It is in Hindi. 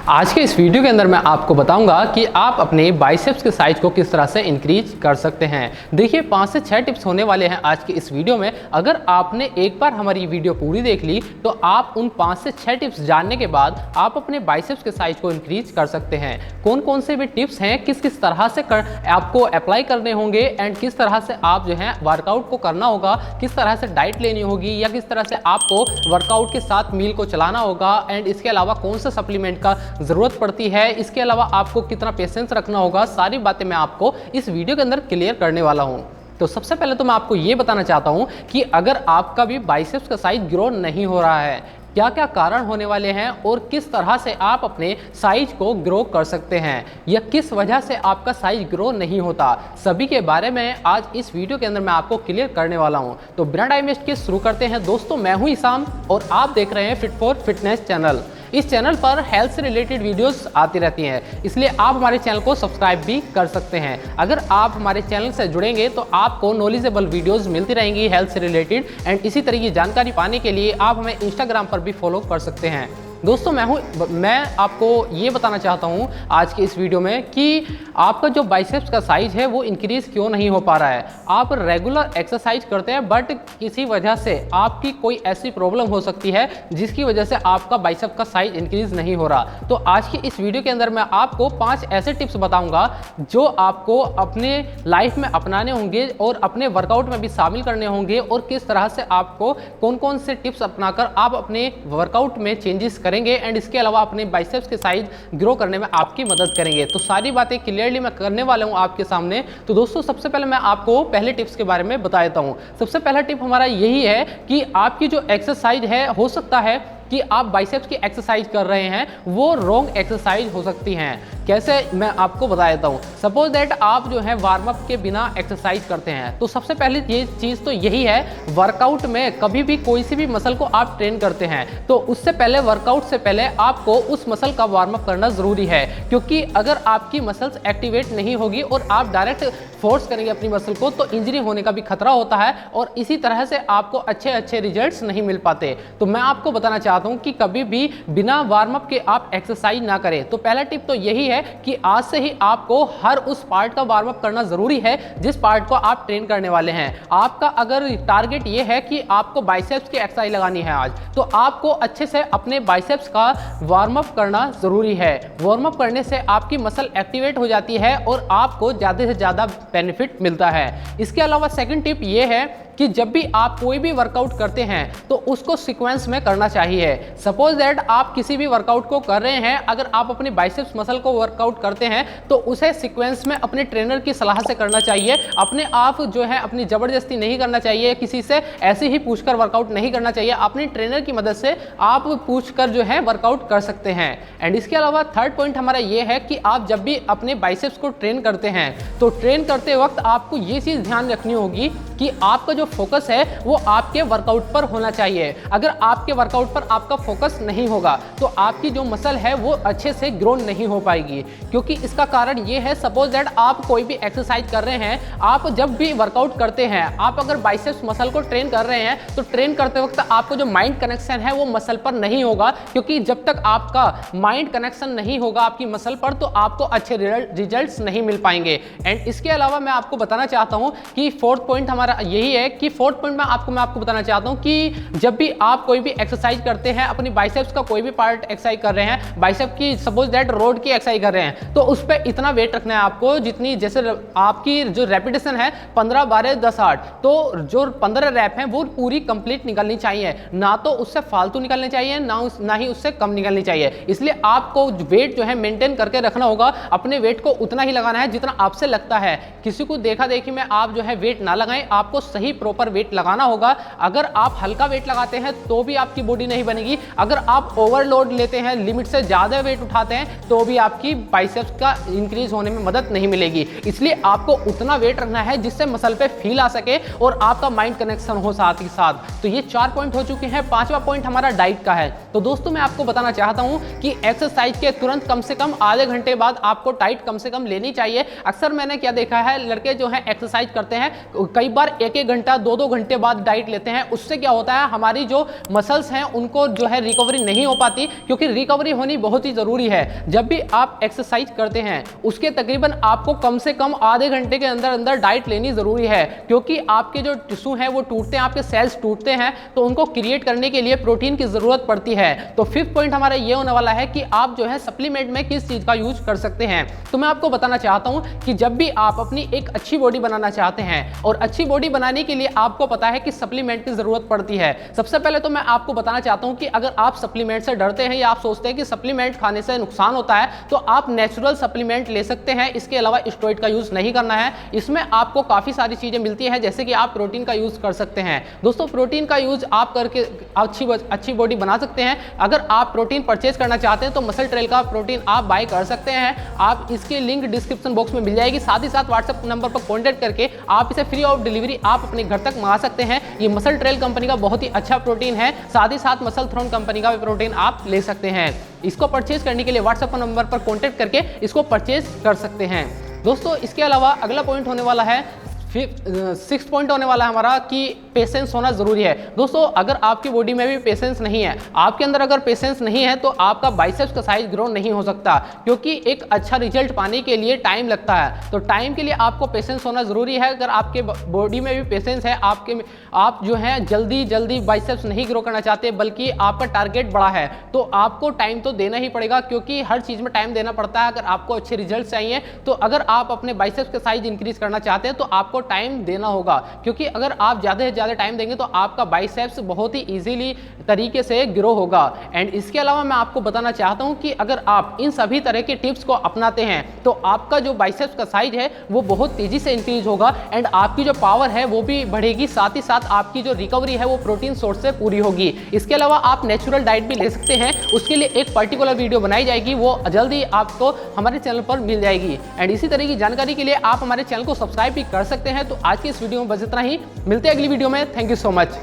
आज के इस वीडियो के अंदर मैं आपको बताऊंगा कि आप अपने बाइसेप्स के साइज को किस तरह से इंक्रीज कर सकते हैं। देखिए 5 से 6 टिप्स होने वाले हैं आज के इस वीडियो में। अगर आपने एक बार हमारी वीडियो पूरी देख ली तो आप उन 5 से 6 टिप्स जानने के बाद आप अपने बाइसेप्स के साइज को इंक्रीज कर सकते हैं। कौन कौन से भी टिप्स हैं, किस किस तरह से आपको अप्लाई करने होंगे एंड किस तरह से आप जो है वर्कआउट को करना होगा, किस तरह से डाइट लेनी होगी या किस तरह से आपको वर्कआउट के साथ मील को चलाना होगा एंड इसके अलावा कौन सा सप्लीमेंट का जरूरत पड़ती है, इसके अलावा आपको कितना पेशेंस रखना होगा, सारी बातें मैं आपको इस वीडियो के अंदर क्लियर करने वाला हूं। तो सबसे पहले तो मैं आपको ये बताना चाहता हूं कि अगर आपका भी बाइसेप्स का साइज ग्रो नहीं हो रहा है, क्या क्या कारण होने वाले हैं और किस तरह से आप अपने साइज को ग्रो कर सकते हैं या किस वजह से आपका साइज ग्रो नहीं होता, सभी के बारे में आज इस वीडियो के अंदर मैं आपको क्लियर करने वाला हूं। तो बिना टाइम वेस्ट के शुरू करते हैं। दोस्तों मैं हूं इसाम और आप देख रहे हैं फिट फॉर फिटनेस चैनल। इस चैनल पर हेल्थ से रिलेटेड वीडियोस आती रहती हैं, इसलिए आप हमारे चैनल को सब्सक्राइब भी कर सकते हैं। अगर आप हमारे चैनल से जुड़ेंगे तो आपको नॉलेजेबल वीडियोस मिलती रहेंगी हेल्थ से रिलेटेड एंड इसी तरह की जानकारी पाने के लिए आप हमें इंस्टाग्राम पर भी फॉलो कर सकते हैं। दोस्तों मैं आपको ये बताना चाहता हूँ आज के इस वीडियो में कि आपका जो बाइसेप्स का साइज है वो इंक्रीज़ क्यों नहीं हो पा रहा है। आप रेगुलर एक्सरसाइज करते हैं बट किसी वजह से आपकी कोई ऐसी प्रॉब्लम हो सकती है जिसकी वजह से आपका बाइसेप का साइज इंक्रीज़ नहीं हो रहा। तो आज की इस वीडियो के अंदर मैं आपको 5 ऐसे टिप्स बताऊँगा जो आपको अपने लाइफ में अपनाने होंगे और अपने वर्कआउट में भी शामिल करने होंगे और किस तरह से आपको कौन कौन से टिप्स अपनाकर आप अपने वर्कआउट में चेंजेस करेंगे एंड इसके अलावा अपने बाइसेप्स के साइज ग्रो करने में आपकी मदद करेंगे। तो सारी बातें क्लियरली मैं करने वाला हूं आपके सामने। तो दोस्तों सबसे पहले मैं आपको पहले टिप्स के बारे में बता देता हूं। सबसे पहला टिप हमारा यही है कि आपकी जो एक्सरसाइज है, हो सकता है कि आप बाइसेप्स की एक्सरसाइज कर रहे हैं वो रॉन्ग एक्सरसाइज हो सकती हैं। कैसे, मैं आपको बता देता हूँ। सपोज दैट आप जो है वार्म अप के बिना एक्सरसाइज करते हैं तो सबसे पहले ये चीज़ तो यही है, वर्कआउट में कभी भी कोई सी भी मसल को आप ट्रेन करते हैं तो उससे पहले, वर्कआउट से पहले आपको उस मसल का वार्म अप करना ज़रूरी है, क्योंकि अगर आपकी मसल्स एक्टिवेट नहीं होगी और आप डायरेक्ट फोर्स करेंगे अपनी मसल को तो इंजरी होने का भी खतरा होता है और इसी तरह से आपको अच्छे रिजल्ट्स नहीं मिल पाते। तो मैं आपको बताना चाहता हूं कि कभी भी बिना वार्म अप के आप एक्सरसाइज ना करें। तो पहला टिप तो यही है कि आज से ही आपको हर उस पार्ट का वार्म अप करना जरूरी है जिस पार्ट को आप ट्रेन करने वाले हैं। आपका अगर टारगेट ये है कि आपको बाइसेप्स की एक्सरसाइज लगानी है आज, तो आपको अच्छे से अपने बाइसेप्स का वार्म अप करना जरूरी है। वार्म अप करने से आपकी मसल एक्टिवेट हो जाती है और आपको ज़्यादा से ज़्यादा बेनिफिट मिलता है। इसके अलावा सेकंड टिप ये है कि जब भी आप कोई भी वर्कआउट करते हैं तो उसको सीक्वेंस में करना चाहिए। सपोज दैट आप किसी भी वर्कआउट को कर रहे हैं, अगर आप अपनी बाइसेप्स मसल को वर्कआउट करते हैं तो उसे सीक्वेंस में अपने ट्रेनर की सलाह से करना चाहिए। अपने आप जो है अपनी ज़बरदस्ती नहीं करना चाहिए, किसी से ऐसे ही पूछकर वर्कआउट नहीं करना चाहिए। अपने ट्रेनर की मदद से आप पूछकर जो है वर्कआउट कर सकते हैं। एंड इसके अलावा थर्ड पॉइंट हमारा ये है कि आप जब भी अपने बाइसेप्स को ट्रेन करते हैं तो ट्रेन करते वक्त आपको ये चीज़ ध्यान रखनी होगी कि आपका जो फोकस है वो आपके वर्कआउट पर होना चाहिए। अगर आपके वर्कआउट पर आपका फोकस नहीं होगा तो आपकी जो मसल है वो अच्छे से ग्रो नहीं हो पाएगी, क्योंकि इसका कारण ये है, सपोज दैट आप कोई भी एक्सरसाइज कर रहे हैं, आप जब भी वर्कआउट करते हैं, आप अगर बाइसेप्स मसल को ट्रेन कर रहे हैं तो ट्रेन करते वक्त आपको जो माइंड कनेक्शन है वो मसल पर नहीं होगा, क्योंकि जब तक आपका माइंड कनेक्शन नहीं होगा आपकी मसल पर तो आपको अच्छे रिजल्ट्स नहीं मिल पाएंगे। एंड इसके अलावा मैं आपको बताना चाहता हूं कि फोर्थ पॉइंट हमारा यही है कि फोर्थ पॉइंट में आपको बताना चाहता हूं कि जब भी आप कोई भी एक्सरसाइज करते हैं, अपनी बाइसेप्स का कोई भी पार्ट एक्सरसाइज कर रहे हैं, बाइसेप की सपोज दैट रोड की एक्सरसाइज कर रहे हैं, तो उस पर इतना वेट रखना है आपको जितनी, जैसे आपकी जो रेपिटेशन है 15, 12, 10, 8, तो जो 15 रैप हैं वो पूरी कंप्लीट निकलनी चाहिए, ना तो उससे फालतू निकलने चाहिए ना ही उससे कम निकलनी चाहिए। इसलिए आपको वेट जो है मेंटेन करके रखना होगा। अपने वेट को उतना ही लगाना है जितना आपसे लगता है। किसी को देखा देखी में आप जो है वेट ना लगाएं, आपको सही प्रॉपर वेट लगाना होगा। अगर आप हल्का वेट लगाते हैं तो भी आपकी बॉडी नहीं बनेगी, अगर आप ओवरलोड लेते हैं, लिमिट से ज़्यादा वेट उठाते हैं तो भी आपकी बाइसेप्स का इंक्रीज होने में मदद नहीं मिलेगी। इसलिए आपको उतना वेट रखना है जिससे मसल पे फील आ सके और आपका माइंड कनेक्शन हो साथ ही साथ। तो ये 4 पॉइंट हो चुके हैं। 5वां पॉइंट हमारा डाइट का है। तो दोस्तों मैं आपको बताना चाहता हूँ कि एक्सरसाइज के तुरंत कम से कम आधे घंटे बाद आपको डाइट कम से कम लेनी चाहिए। अक्सर मैंने क्या देखा है, लड़के जो है एक्सरसाइज करते हैं, कई बार 1-1 घंटा 2-2 घंटे बाद डाइट लेते हैं, उससे क्या होता है हमारी जो मसल्स हैं उनको जो है रिकवरी नहीं हो पाती, क्योंकि रिकवरी होनी बहुत ही ज़रूरी है। जब भी आप एक्सरसाइज करते हैं उसके तकरीबन आपको कम से कम आधे घंटे के अंदर अंदर डाइट लेनी ज़रूरी है, क्योंकि आपके जो टिश्यू हैं वो टूटते हैं, आपके सेल्स टूटते हैं, तो उनको क्रिएट करने के लिए प्रोटीन की ज़रूरत पड़ती है। तो 5th पॉइंट हमारा ये होने वाला है कि आप जो है सप्लीमेंट में किस चीज़ का यूज कर सकते हैं। तो मैं आपको बताना चाहता हूं कि जब भी आप अपनी एक अच्छी बॉडी बनाना चाहते हैं और अच्छी बॉडी बनाने के लिए आपको पता है कि सप्लीमेंट की ज़रूरत पड़ती है। सबसे पहले तो मैं आपको बताना चाहता हूं कि अगर आप सप्लीमेंट से डरते हैं या आप सोचते हैं कि सप्लीमेंट खाने से नुकसान होता है, तो आप नेचुरल सप्लीमेंट ले सकते हैं। इसके अलावा स्टेरॉइड का यूज़ नहीं करना है। इसमें आपको काफ़ी सारी चीज़ें मिलती हैं, जैसे कि आप प्रोटीन का यूज़ कर सकते हैं। दोस्तों, प्रोटीन का यूज़ आप करके अच्छी बॉडी बना सकते हैं। अगर आप प्रोटीन परचेज करना चाहते हैं तो मसल ट्रेल का प्रोटीन आप बाय कर सकते हैं। आप इसकी लिंक डिस्क्रिप्शन बॉक्स में मिल जाएगी। साथ ही साथ व्हाट्सएप नंबर पर कॉन्टैक्ट करके आप इसे फ्री ऑफ डिलीवरी आप अपने घर तक मंगा सकते हैं। ये मसल ट्रेल कंपनी का बहुत ही अच्छा प्रोटीन है। साथ ही साथ मसल थ्रोन कंपनी का भी प्रोटीन आप ले सकते हैं। इसको परचेज करने के लिए व्हाट्सएप नंबर पर कॉन्टैक्ट करके इसको परचेज कर सकते हैं। दोस्तों, इसके अलावा अगला पॉइंट होने वाला है 6th पॉइंट होने वाला है हमारा कि पेशेंस होना जरूरी है। दोस्तों, अगर आपकी बॉडी में भी पेशेंस नहीं है, आपके अंदर अगर पेशेंस नहीं है, तो आपका बाइसेप्स का साइज ग्रो नहीं हो सकता, क्योंकि एक अच्छा रिजल्ट पाने के लिए टाइम लगता है। तो टाइम के लिए आपको पेशेंस होना जरूरी है। अगर आपके बॉडी में भी पेशेंस है, आप जो है जल्दी बाइसेप्स नहीं ग्रो करना चाहते, बल्कि आपका टारगेट बड़ा है, तो आपको टाइम तो देना ही पड़ेगा, क्योंकि हर चीज़ में टाइम देना पड़ता है। अगर आपको अच्छे रिजल्ट चाहिए, तो अगर आप अपने बाइसेप्स का साइज इंक्रीज करना चाहते हैं तो आपको टाइम देना होगा, क्योंकि अगर आप ज़्यादा से ज़्यादा टाइम देंगे तो आपका बाइसेप्स बहुत ही इजीली तरीके से ग्रो होगा। एंड इसके अलावा मैं आपको बताना चाहता हूं कि अगर आप इन सभी तरह के टिप्स को अपनाते हैं तो आपका जो बाइसेप्स का साइज है वो बहुत तेज़ी से इंक्रीज होगा एंड आपकी जो पावर है वो भी बढ़ेगी। साथ ही साथ आपकी जो रिकवरी है वो प्रोटीन सोर्स से पूरी होगी। इसके अलावा आप नेचुरल डाइट भी ले सकते हैं, उसके लिए एक पर्टिकुलर वीडियो बनाई जाएगी, वो जल्दी आपको हमारे चैनल पर मिल जाएगी। एंड इसी तरह की जानकारी के लिए आप हमारे चैनल को सब्सक्राइब भी कर सकते हैं। तो आज की इस वीडियो में बस इतना ही। मिलते हैं अगली वीडियो में। Thank you so much.